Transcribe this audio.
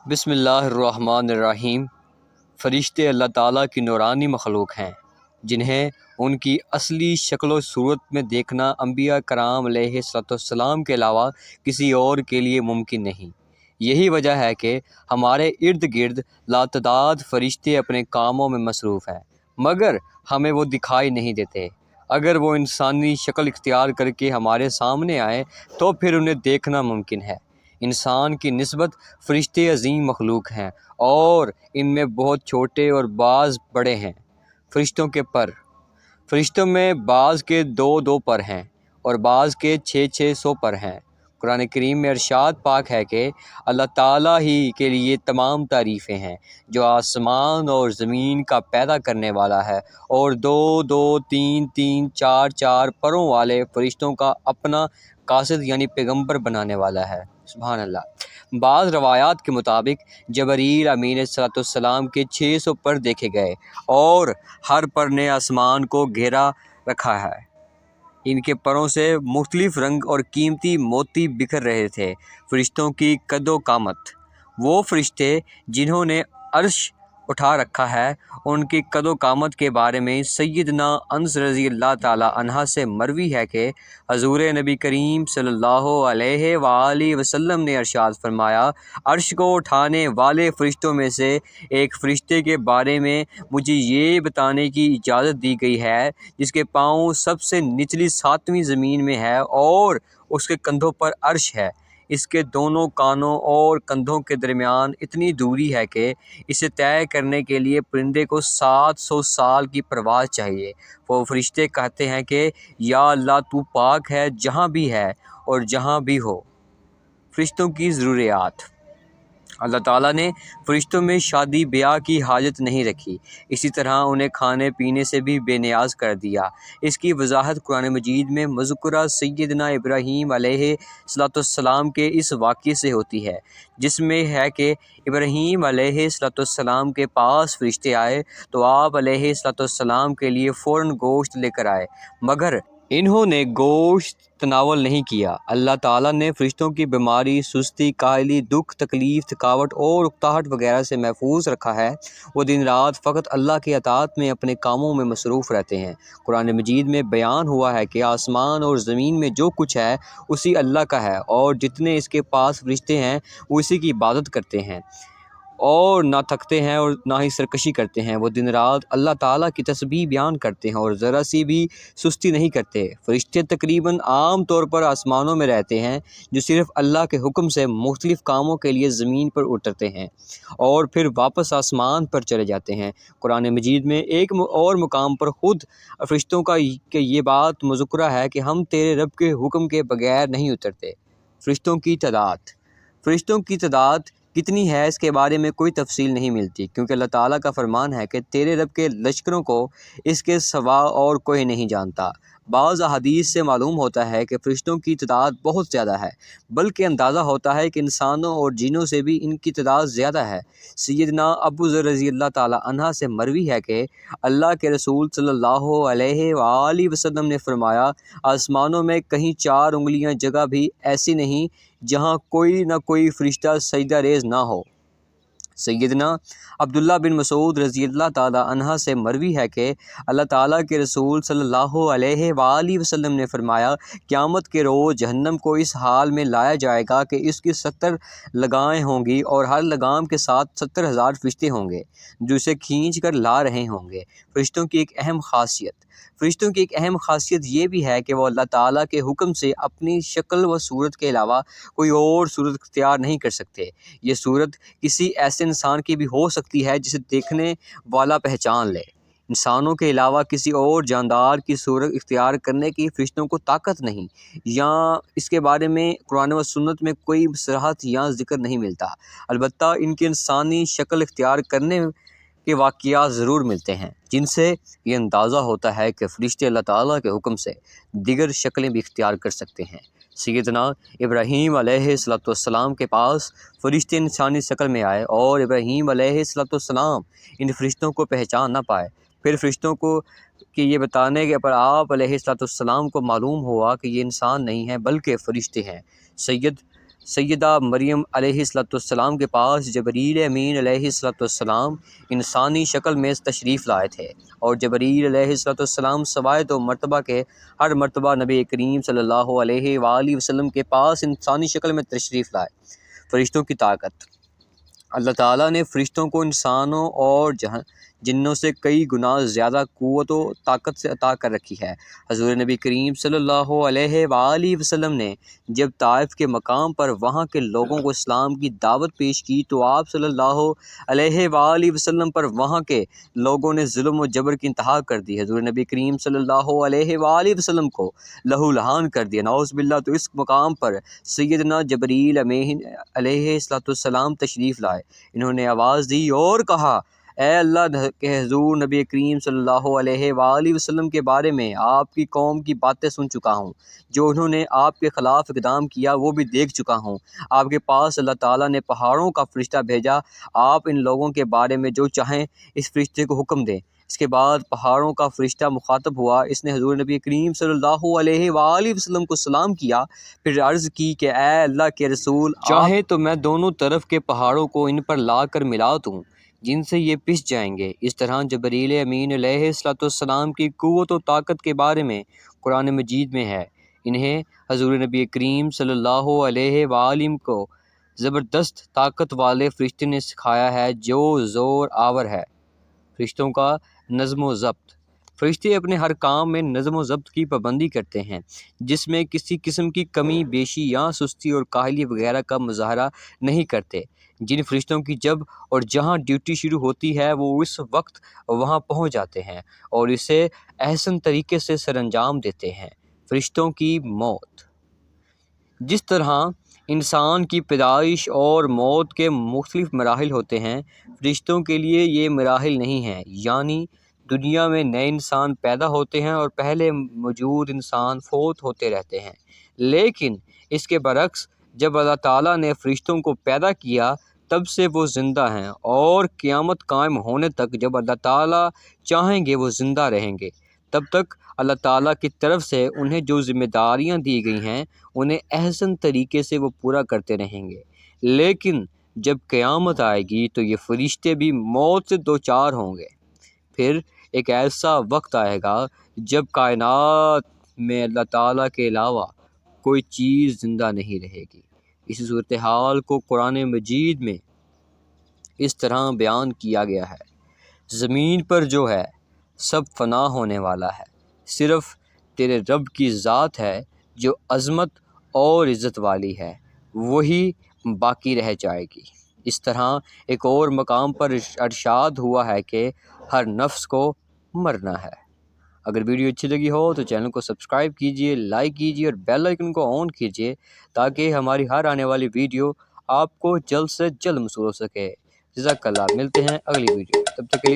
بسم اللہ الرحمن الرحیم۔ فرشتے اللہ تعالیٰ کی نورانی مخلوق ہیں جنہیں ان کی اصلی شکل و صورت میں دیکھنا انبیاء کرام علیہ السلام کے علاوہ کسی اور کے لیے ممکن نہیں۔ یہی وجہ ہے کہ ہمارے ارد گرد لاتعداد فرشتے اپنے کاموں میں مصروف ہیں، مگر ہمیں وہ دکھائی نہیں دیتے۔ اگر وہ انسانی شکل اختیار کر کے ہمارے سامنے آئیں تو پھر انہیں دیکھنا ممکن ہے۔ انسان کی نسبت فرشتے عظیم مخلوق ہیں اور ان میں بہت چھوٹے اور بعض بڑے ہیں۔ فرشتوں کے پر، فرشتوں میں بعض کے 2 پر ہیں اور بعض کے 600 پر ہیں۔ قرآن کریم میں ارشاد پاک ہے کہ اللہ تعالیٰ ہی کے لیے تمام تعریفیں ہیں جو آسمان اور زمین کا پیدا کرنے والا ہے اور 2 3 4 پروں والے فرشتوں کا اپنا قاصد یعنی پیغمبر بنانے والا ہے۔ سبحان اللہ۔ بعض روایات کے مطابق جبرائیل امین علیہ السلام کے 600 پر دیکھے گئے اور ہر پر نے آسمان کو گھیرا رکھا ہے۔ ان کے پروں سے مختلف رنگ اور قیمتی موتی بکھر رہے تھے۔ فرشتوں کی قد و قامت، وہ فرشتے جنہوں نے عرش اٹھا رکھا ہے، ان کی قد و قامت کے بارے میں سیدنا انس رضی اللہ تعالیٰ عنہ سے مروی ہے کہ حضور نبی کریم صلی اللہ علیہ وآلہ وسلم نے ارشاد فرمایا، عرش کو اٹھانے والے فرشتوں میں سے ایک فرشتے کے بارے میں مجھے یہ بتانے کی اجازت دی گئی ہے جس کے پاؤں سب سے نچلی 7ویں زمین میں ہے اور اس کے کندھوں پر عرش ہے۔ اس کے دونوں کانوں اور کندھوں کے درمیان اتنی دوری ہے کہ اسے طے کرنے کے لیے پرندے کو 700 سال کی پرواز چاہیے۔ وہ فرشتے کہتے ہیں کہ یا اللہ، تو پاک ہے جہاں بھی ہے اور جہاں بھی ہو۔ فرشتوں کی ضروریات، اللہ تعالیٰ نے فرشتوں میں شادی بیاہ کی حاجت نہیں رکھی، اسی طرح انہیں کھانے پینے سے بھی بے نیاز کر دیا۔ اس کی وضاحت قرآن مجید میں مذکورہ سیدنا ابراہیم علیہ السلام کے اس واقعے سے ہوتی ہے، جس میں ہے کہ ابراہیم علیہ السلام کے پاس فرشتے آئے تو آپ علیہ السلام کے لیے فوراً گوشت لے کر آئے، مگر انہوں نے گوشت تناول نہیں کیا۔ اللہ تعالیٰ نے فرشتوں کی بیماری، سستی، کاہلی، دکھ، تکلیف، تھکاوٹ اور اکتاہٹ وغیرہ سے محفوظ رکھا ہے۔ وہ دن رات فقط اللہ کی اطاعت میں اپنے کاموں میں مصروف رہتے ہیں۔ قرآن مجید میں بیان ہوا ہے کہ آسمان اور زمین میں جو کچھ ہے اسی اللہ کا ہے اور جتنے اس کے پاس فرشتے ہیں وہ اسی کی عبادت کرتے ہیں اور نہ تھکتے ہیں اور نہ ہی سرکشی کرتے ہیں۔ وہ دن رات اللہ تعالیٰ کی تسبیح بیان کرتے ہیں اور ذرا سی بھی سستی نہیں کرتے۔ فرشتے تقریباً عام طور پر آسمانوں میں رہتے ہیں جو صرف اللہ کے حکم سے مختلف کاموں کے لیے زمین پر اترتے ہیں اور پھر واپس آسمان پر چلے جاتے ہیں۔ قرآن مجید میں ایک اور مقام پر خود فرشتوں کا کہ یہ بات مذکورہ ہے کہ ہم تیرے رب کے حکم کے بغیر نہیں اترتے۔ فرشتوں کی تعداد، فرشتوں کی تعداد کتنی ہے اس کے بارے میں کوئی تفصیل نہیں ملتی، کیونکہ اللہ تعالیٰ کا فرمان ہے کہ تیرے رب کے لشکروں کو اس کے سوا اور کوئی نہیں جانتا۔ بعض احادیث سے معلوم ہوتا ہے کہ فرشتوں کی تعداد بہت زیادہ ہے، بلکہ اندازہ ہوتا ہے کہ انسانوں اور جنوں سے بھی ان کی تعداد زیادہ ہے۔ سیدنا ابو ذر رضی اللہ تعالیٰ عنہ سے مروی ہے کہ اللہ کے رسول صلی اللہ علیہ وآلہ وسلم نے فرمایا، آسمانوں میں کہیں 4 انگلیاں جگہ بھی ایسی نہیں جہاں کوئی نہ کوئی فرشتہ سجدہ ریز نہ ہو۔ سیدنا عبداللہ بن مسعود رضی اللہ تعالیٰ عنہ سے مروی ہے کہ اللہ تعالیٰ کے رسول صلی اللہ علیہ وآلہ وسلم نے فرمایا، قیامت کے روز جہنم کو اس حال میں لایا جائے گا کہ اس کی 70 لگامیں ہوں گی اور ہر لگام کے ساتھ 70,000 فرشتے ہوں گے جو اسے کھینچ کر لا رہے ہوں گے۔ فرشتوں کی ایک اہم خاصیت، فرشتوں کی ایک اہم خاصیت یہ بھی ہے کہ وہ اللہ تعالیٰ کے حکم سے اپنی شکل و صورت کے علاوہ کوئی اور صورت اختیار نہیں کر سکتے۔ یہ صورت کسی ایسے انسان کی بھی ہو سکتی ہے جسے دیکھنے والا پہچان لے۔ انسانوں کے علاوہ کسی اور جاندار کی صورت اختیار کرنے کی فرشتوں کو طاقت نہیں، یا اس کے بارے میں قرآن و سنت میں کوئی صراحت یا ذکر نہیں ملتا۔ البتہ ان کی انسانی شکل اختیار کرنے کے واقعات ضرور ملتے ہیں جن سے یہ اندازہ ہوتا ہے کہ فرشتے اللہ تعالیٰ کے حکم سے دیگر شکلیں بھی اختیار کر سکتے ہیں۔ سیدنا ابراہیم علیہ السلام کے پاس فرشتے انسانی شکل میں آئے اور ابراہیم علیہ السلام ان فرشتوں کو پہچان نہ پائے۔ پھر فرشتوں کو کہ یہ بتانے کے پر آپ علیہ السلام کو معلوم ہوا کہ یہ انسان نہیں ہیں بلکہ فرشتے ہیں۔ سیدہ مریم علیہ السلام کے پاس جبریل امین علیہ السلام انسانی شکل میں تشریف لائے تھے، اور جبریل علیہ السلام سوائے دو مرتبہ کے ہر مرتبہ نبی کریم صلی اللہ علیہ وآلہ وسلم کے پاس انسانی شکل میں تشریف لائے۔ فرشتوں کی طاقت۔ اللہ تعالیٰ نے فرشتوں کو انسانوں اور جنوں سے کئی گنا زیادہ قوت و طاقت سے عطا کر رکھی ہے۔ حضور نبی کریم صلی اللہ علیہ وآلہ وسلم نے جب طائف کے مقام پر وہاں کے لوگوں کو اسلام کی دعوت پیش کی تو آپ صلی اللہ علیہ وآلہ وسلم پر وہاں کے لوگوں نے ظلم و جبر کی انتہا کر دی۔ حضور نبی کریم صلی اللہ علیہ وآلہ وسلم کو لہو لہان کر دیا، نعوذ باللہ۔ تو اس مقام پر سیدنا جبریل امین علیہ السلام تشریف لائے۔ انہوں نے آواز دی اور کہا، اے اللہ کے حضور، نبی کریم صلی اللہ علیہ وآلہ وسلم کے بارے میں آپ کی قوم کی باتیں سن چکا ہوں، جو انہوں نے آپ کے خلاف اقدام کیا وہ بھی دیکھ چکا ہوں۔ آپ کے پاس اللہ تعالیٰ نے پہاڑوں کا فرشتہ بھیجا، آپ ان لوگوں کے بارے میں جو چاہیں اس فرشتے کو حکم دیں۔ اس کے بعد پہاڑوں کا فرشتہ مخاطب ہوا، اس نے حضور نبی کریم صلی اللہ علیہ وآلہ وسلم کو سلام کیا، پھر عرض کی کہ اے اللہ کے رسول، چاہے تو میں دونوں طرف کے پہاڑوں کو ان پر لا کر ملا دوں جن سے یہ پس جائیں گے۔ اس طرح جبریل امین علیہ السلام کی قوت و طاقت کے بارے میں قرآن مجید میں ہے۔ انہیں حضور نبی کریم صلی اللہ علیہ وآلہ کو زبردست طاقت والے فرشتے نے سکھایا ہے جو زور آور ہے۔ فرشتوں کا نظم و ضبط۔ فرشتے اپنے ہر کام میں نظم و ضبط کی پابندی کرتے ہیں، جس میں کسی قسم کی کمی بیشی یا سستی اور کاہلی وغیرہ کا مظاہرہ نہیں کرتے۔ جن فرشتوں کی جب اور جہاں ڈیوٹی شروع ہوتی ہے وہ اس وقت وہاں پہنچ جاتے ہیں اور اسے احسن طریقے سے سر انجام دیتے ہیں۔ فرشتوں کی موت۔ جس طرح انسان کی پیدائش اور موت کے مختلف مراحل ہوتے ہیں، فرشتوں کے لیے یہ مراحل نہیں ہیں، یعنی دنیا میں نئے انسان پیدا ہوتے ہیں اور پہلے موجود انسان فوت ہوتے رہتے ہیں، لیکن اس کے برعکس جب اللہ تعالیٰ نے فرشتوں کو پیدا کیا تب سے وہ زندہ ہیں اور قیامت قائم ہونے تک جب اللہ تعالیٰ چاہیں گے وہ زندہ رہیں گے۔ تب تک اللہ تعالیٰ کی طرف سے انہیں جو ذمہ داریاں دی گئی ہیں انہیں احسن طریقے سے وہ پورا کرتے رہیں گے، لیکن جب قیامت آئے گی تو یہ فرشتے بھی موت سے دوچار ہوں گے۔ پھر ایک ایسا وقت آئے گا جب کائنات میں اللہ تعالیٰ کے علاوہ کوئی چیز زندہ نہیں رہے گی۔ اسی صورتحال کو قرآن مجید میں اس طرح بیان کیا گیا ہے، زمین پر جو ہے سب فنا ہونے والا ہے، صرف تیرے رب کی ذات ہے جو عظمت اور عزت والی ہے، وہی باقی رہ جائے گی۔ اس طرح ایک اور مقام پر ارشاد ہوا ہے کہ ہر نفس کو مرنا ہے۔ اگر ویڈیو اچھی لگی ہو تو چینل کو سبسکرائب کیجئے، لائک کیجئے اور بیل آئیکن کو آن کیجئے تاکہ ہماری ہر آنے والی ویڈیو آپ کو جلد سے جلد موصول ہو سکے۔ جزاک اللہ۔ ملتے ہیں اگلی ویڈیو میں، تب تک کے لیے